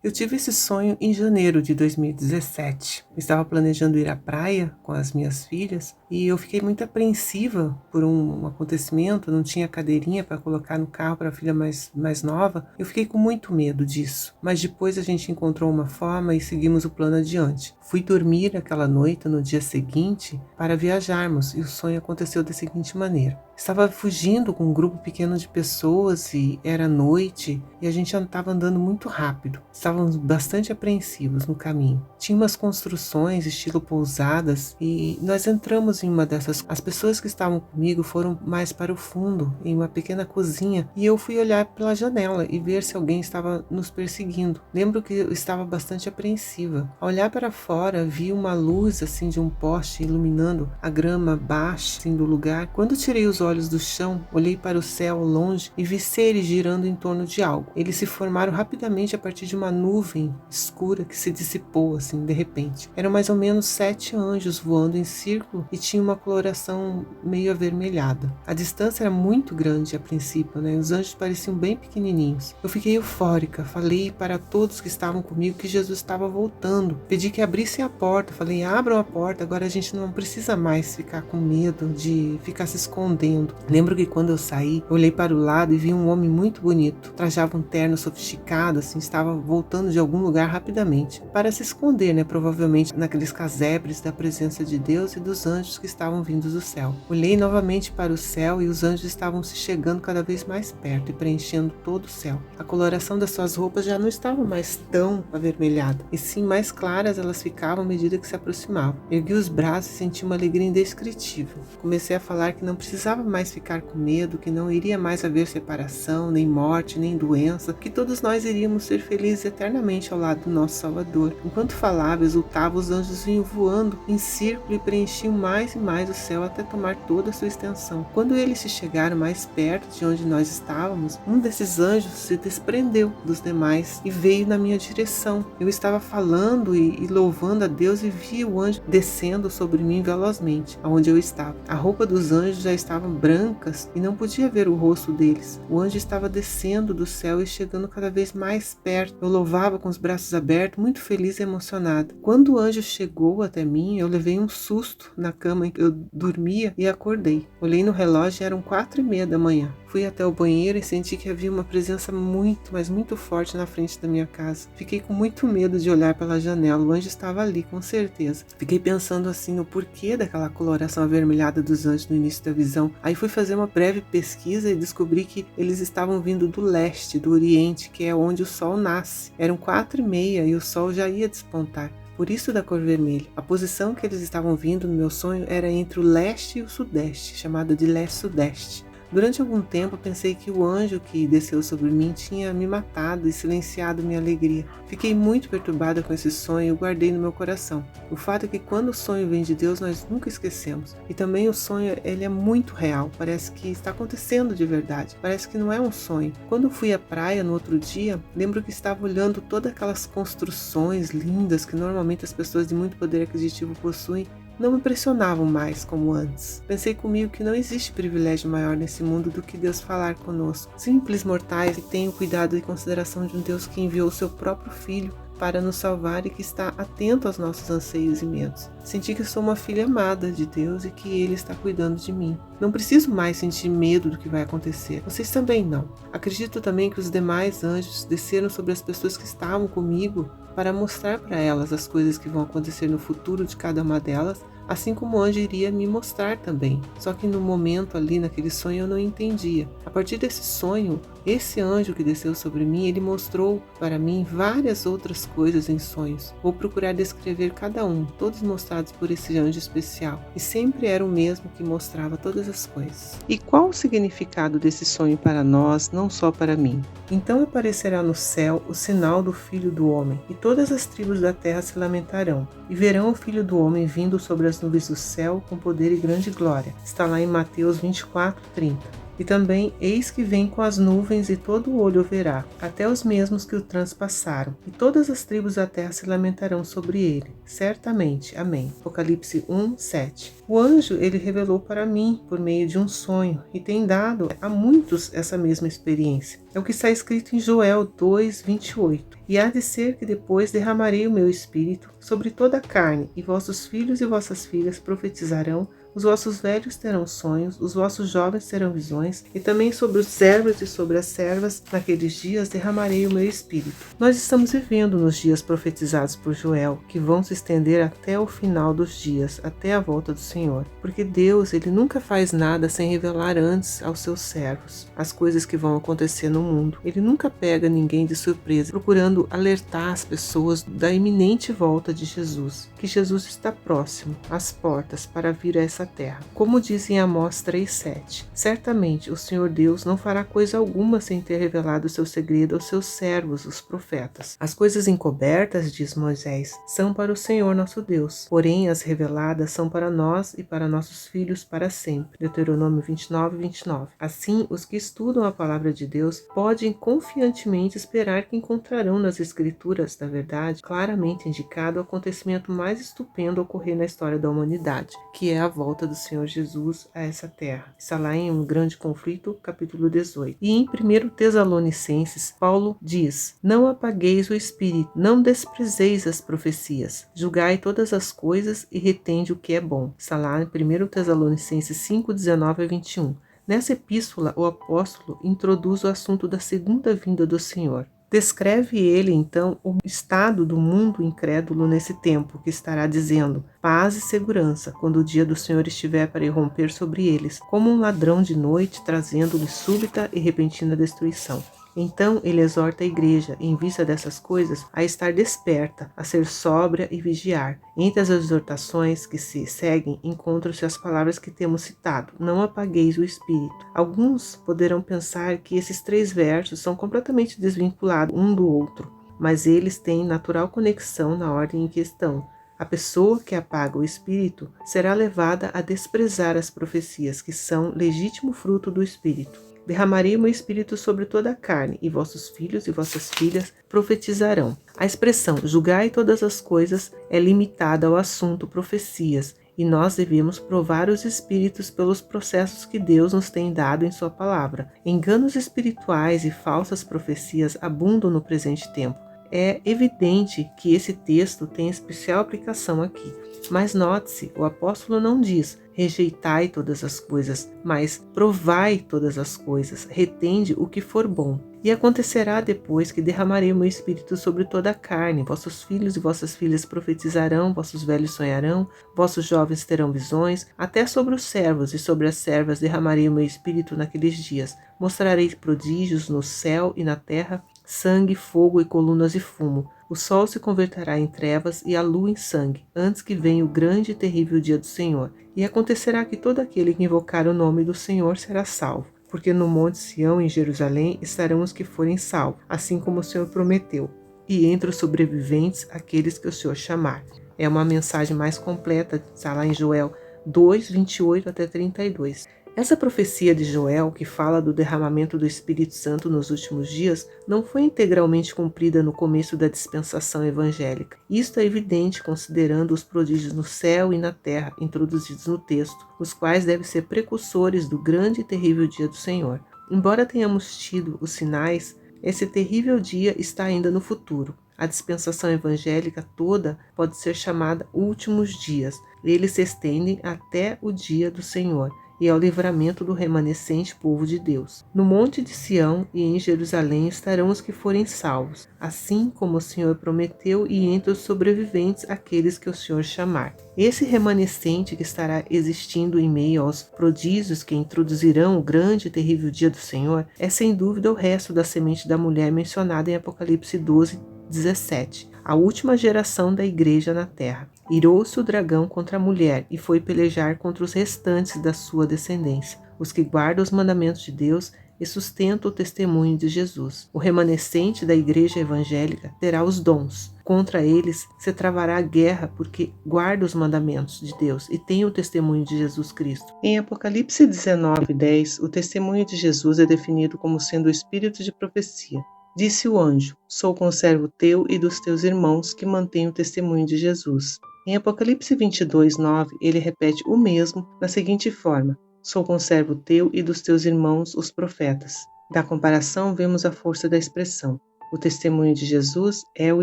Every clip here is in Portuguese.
Eu tive esse sonho em janeiro de 2017. Eu estava planejando ir à praia com as minhas filhas e eu fiquei muito apreensiva por um acontecimento. Não tinha cadeirinha para colocar no carro para a filha mais nova. Eu fiquei com muito medo disso, mas depois a gente encontrou uma forma e seguimos o plano adiante. Fui dormir aquela noite no dia seguinte para viajarmos e o sonho aconteceu da seguinte maneira. Estava fugindo com um grupo pequeno de pessoas e era noite e a gente estava andando muito rápido. Estávamos bastante apreensivos no caminho. Tinha umas construções estilo pousadas e nós entramos em uma dessas. As pessoas que estavam comigo foram mais para o fundo, em uma pequena cozinha, e eu fui olhar pela janela e ver se alguém estava nos perseguindo. Lembro que eu estava bastante apreensiva. Ao olhar para fora, vi uma luz assim de um poste iluminando a grama baixa assim, do lugar. Quando tirei os olhos do chão, olhei para o céu ao longe e vi seres girando em torno de algo. Eles se formaram rapidamente a partir de uma nuvem escura que se dissipou assim de repente. Eram mais ou menos 7 anjos voando em círculo e tinha uma coloração meio avermelhada. A distância era muito grande a princípio, né? Os anjos pareciam bem pequenininhos. Eu fiquei eufórica, falei para todos que estavam comigo que Jesus estava voltando. Pedi que abrissem a porta, falei, abram a porta, agora a gente não precisa mais ficar com medo de ficar se escondendo. Lembro que quando eu saí, eu olhei para o lado e vi um homem muito bonito. Trajava um terno sofisticado, assim, estava voltando de algum lugar rapidamente. Para se esconder, né? Provavelmente naqueles casebres da presença de Deus e dos anjos que estavam vindos do céu. Olhei novamente para o céu e os anjos estavam se chegando cada vez mais perto e preenchendo todo o céu. A coloração das suas roupas já não estava mais tão avermelhada, e sim mais claras elas ficavam à medida que se aproximavam. Ergui os braços e senti uma alegria indescritível. Comecei a falar que não precisava mais ficar com medo, que não iria mais haver separação, nem morte, nem doença, que todos nós iríamos ser felizes eternamente ao lado do nosso Salvador. Enquanto falava, exultava, os anjos vinham voando em círculo e preenchiam mais e mais o céu até tomar toda a sua extensão. Quando eles se chegaram mais perto de onde nós estávamos, um desses anjos se desprendeu dos demais e veio na minha direção. Eu estava falando e louvando a Deus e vi o anjo descendo sobre mim velozmente, aonde eu estava. A roupa dos anjos já estavam brancas e não podia ver o rosto deles. O anjo estava descendo do céu e chegando cada vez mais perto. Eu louvava com os braços abertos, muito feliz e emocionada. Quando o anjo chegou até mim, eu levei um susto na cama em que eu dormia e acordei. Olhei no relógio e eram 4:30 da manhã. Fui até o banheiro e senti que havia uma presença muito, mas muito forte na frente da minha casa. Fiquei com muito medo de olhar pela janela. O anjo estava ali, com certeza. Fiquei pensando assim no porquê daquela coloração avermelhada dos anjos no início da visão. Aí fui fazer uma breve pesquisa e descobri que eles estavam vindo do leste, do oriente, que é onde o sol nasce. Eram 4:30 e o sol já ia despontar. Por isso da cor vermelha. A posição que eles estavam vindo no meu sonho era entre o leste e o sudeste, chamada de leste-sudeste. Durante algum tempo pensei que o anjo que desceu sobre mim tinha me matado e silenciado minha alegria. Fiquei muito perturbada com esse sonho e o guardei no meu coração. O fato é que quando o sonho vem de Deus, nós nunca esquecemos. E também o sonho, ele é muito real. Parece que está acontecendo de verdade. Parece que não é um sonho. Quando fui à praia no outro dia, lembro que estava olhando todas aquelas construções lindas que normalmente as pessoas de muito poder aquisitivo possuem. Não me impressionavam mais como antes. Pensei comigo que não existe privilégio maior nesse mundo do que Deus falar conosco. Simples mortais que têm o cuidado e consideração de um Deus que enviou o seu próprio Filho para nos salvar e que está atento aos nossos anseios e medos. Senti que sou uma filha amada de Deus e que Ele está cuidando de mim. Não preciso mais sentir medo do que vai acontecer. Vocês também não. Acredito também que os demais anjos desceram sobre as pessoas que estavam comigo para mostrar para elas as coisas que vão acontecer no futuro de cada uma delas, assim como o anjo iria me mostrar também. Só que no momento ali, naquele sonho, eu não entendia. A partir desse sonho, esse anjo que desceu sobre mim, ele mostrou para mim várias outras coisas em sonhos. Vou procurar descrever cada um, todos mostrados por esse anjo especial. E sempre era o mesmo que mostrava todas as coisas. E qual o significado desse sonho para nós, não só para mim? Então aparecerá no céu o sinal do Filho do Homem, e todas as tribos da terra se lamentarão, e verão o Filho do Homem vindo sobre as nuvens do céu com poder e grande glória. Está lá em Mateus 24:30. E também, eis que vem com as nuvens e todo o olho o verá, até os mesmos que o transpassaram, e todas as tribos da terra se lamentarão sobre ele. Certamente. Amém. Apocalipse 1, 7. O anjo, ele revelou para mim, por meio de um sonho, e tem dado a muitos essa mesma experiência. É o que está escrito em Joel 2, 28. E há de ser que depois derramarei o meu espírito sobre toda a carne, e vossos filhos e vossas filhas profetizarão, os vossos velhos terão sonhos, os vossos jovens terão visões, e também sobre os servos e sobre as servas, naqueles dias derramarei o meu espírito. Nós estamos vivendo nos dias profetizados por Joel, que vão se estender até o final dos dias, até a volta do Senhor. Porque Deus, ele nunca faz nada sem revelar antes aos seus servos as coisas que vão acontecer no mundo. Ele nunca pega ninguém de surpresa, procurando alertar as pessoas da iminente volta de Jesus, que Jesus está próximo, às portas, para vir a essa terra. Como diz em Amós 3,7, certamente o Senhor Deus não fará coisa alguma sem ter revelado o seu segredo aos seus servos, os profetas. As coisas encobertas, diz Moisés, são para o Senhor nosso Deus, porém as reveladas são para nós e para nossos filhos para sempre. Deuteronômio 29, 29. Assim, os que estudam a palavra de Deus podem confiantemente esperar que encontrarão nas Escrituras da verdade claramente indicado o acontecimento mais estupendo a ocorrer na história da humanidade, que é a volta do Senhor Jesus a essa terra. Está lá em Um Grande Conflito, capítulo 18. E em 1 Tessalonicenses, Paulo diz: não apagueis o espírito, não desprezeis as profecias, julgai todas as coisas e retende o que é bom. Está lá em 1 Tessalonicenses 5, 19 a 21. Nessa epístola, o apóstolo introduz o assunto da segunda vinda do Senhor. Descreve ele, então, o estado do mundo incrédulo nesse tempo, que estará dizendo: paz e segurança, quando o dia do Senhor estiver para irromper sobre eles, como um ladrão de noite, trazendo-lhes súbita e repentina destruição. Então ele exorta a igreja, em vista dessas coisas, a estar desperta, a ser sóbria e vigiar. Entre as exortações que se seguem, encontram-se as palavras que temos citado: não apagueis o espírito. Alguns poderão pensar que esses 3 versos são completamente desvinculados um do outro, mas eles têm natural conexão na ordem em questão. A pessoa que apaga o espírito será levada a desprezar as profecias, que são legítimo fruto do espírito. Derramarei o meu espírito sobre toda a carne, e vossos filhos e vossas filhas profetizarão. A expressão julgai todas as coisas é limitada ao assunto profecias, e nós devemos provar os espíritos pelos processos que Deus nos tem dado em sua palavra. Enganos espirituais e falsas profecias abundam no presente tempo. É evidente que esse texto tem especial aplicação aqui. Mas note-se, o apóstolo não diz: rejeitai todas as coisas, mas provai todas as coisas, retende o que for bom. E acontecerá depois que derramarei o meu espírito sobre toda a carne, vossos filhos e vossas filhas profetizarão, vossos velhos sonharão, vossos jovens terão visões, até sobre os servos e sobre as servas derramarei o meu espírito naqueles dias. Mostrarei prodígios no céu e na terra, sangue, fogo e colunas de fumo. O sol se converterá em trevas e a lua em sangue, antes que venha o grande e terrível dia do Senhor. E acontecerá que todo aquele que invocar o nome do Senhor será salvo. Porque no monte Sião, em Jerusalém, estarão os que forem salvos, assim como o Senhor prometeu. E entre os sobreviventes, aqueles que o Senhor chamar. É uma mensagem mais completa, está lá em Joel 2, 28 até 32. Essa profecia de Joel, que fala do derramamento do Espírito Santo nos últimos dias, não foi integralmente cumprida no começo da dispensação evangélica. Isto é evidente considerando os prodígios no céu e na terra introduzidos no texto, os quais devem ser precursores do grande e terrível dia do Senhor. Embora tenhamos tido os sinais, esse terrível dia está ainda no futuro. A dispensação evangélica toda pode ser chamada últimos dias. Eles se estendem até o dia do Senhor e ao livramento do remanescente povo de Deus. No monte de Sião e em Jerusalém estarão os que forem salvos, assim como o Senhor prometeu, e entre os sobreviventes aqueles que o Senhor chamar. Esse remanescente que estará existindo em meio aos prodígios que introduzirão o grande e terrível dia do Senhor é sem dúvida o resto da semente da mulher mencionada em Apocalipse 12, 17, a última geração da igreja na terra. Irou-se o dragão contra a mulher e foi pelejar contra os restantes da sua descendência, os que guardam os mandamentos de Deus e sustentam o testemunho de Jesus. O remanescente da igreja evangélica terá os dons. contra eles se travará guerra, porque guarda os mandamentos de Deus e tem o testemunho de Jesus Cristo. Em Apocalipse 19:10, o testemunho de Jesus é definido como sendo o espírito de profecia. Disse o anjo: sou conservo teu e dos teus irmãos que mantêm o testemunho de Jesus. Em Apocalipse 22:9, ele repete o mesmo na seguinte forma: sou conservo teu e dos teus irmãos, os profetas. Da comparação, vemos a força da expressão. O testemunho de Jesus é o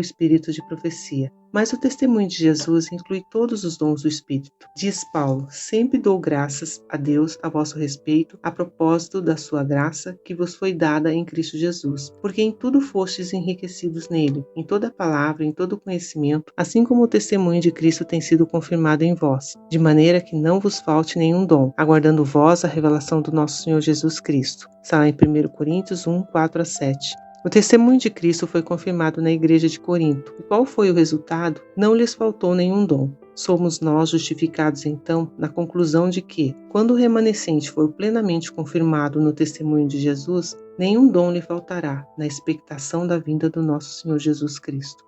espírito de profecia. Mas o testemunho de Jesus inclui todos os dons do Espírito. Diz Paulo: sempre dou graças a Deus a vosso respeito, a propósito da sua graça que vos foi dada em Cristo Jesus, porque em tudo fostes enriquecidos nele, em toda palavra, em todo conhecimento, assim como o testemunho de Cristo tem sido confirmado em vós, de maneira que não vos falte nenhum dom, aguardando vós a revelação do nosso Senhor Jesus Cristo. Está lá em 1 Coríntios 1:4-7. O testemunho de Cristo foi confirmado na igreja de Corinto. E qual foi o resultado? Não lhes faltou nenhum dom. Somos nós justificados, então, na conclusão de que, quando o remanescente for plenamente confirmado no testemunho de Jesus, nenhum dom lhe faltará, na expectação da vinda do nosso Senhor Jesus Cristo.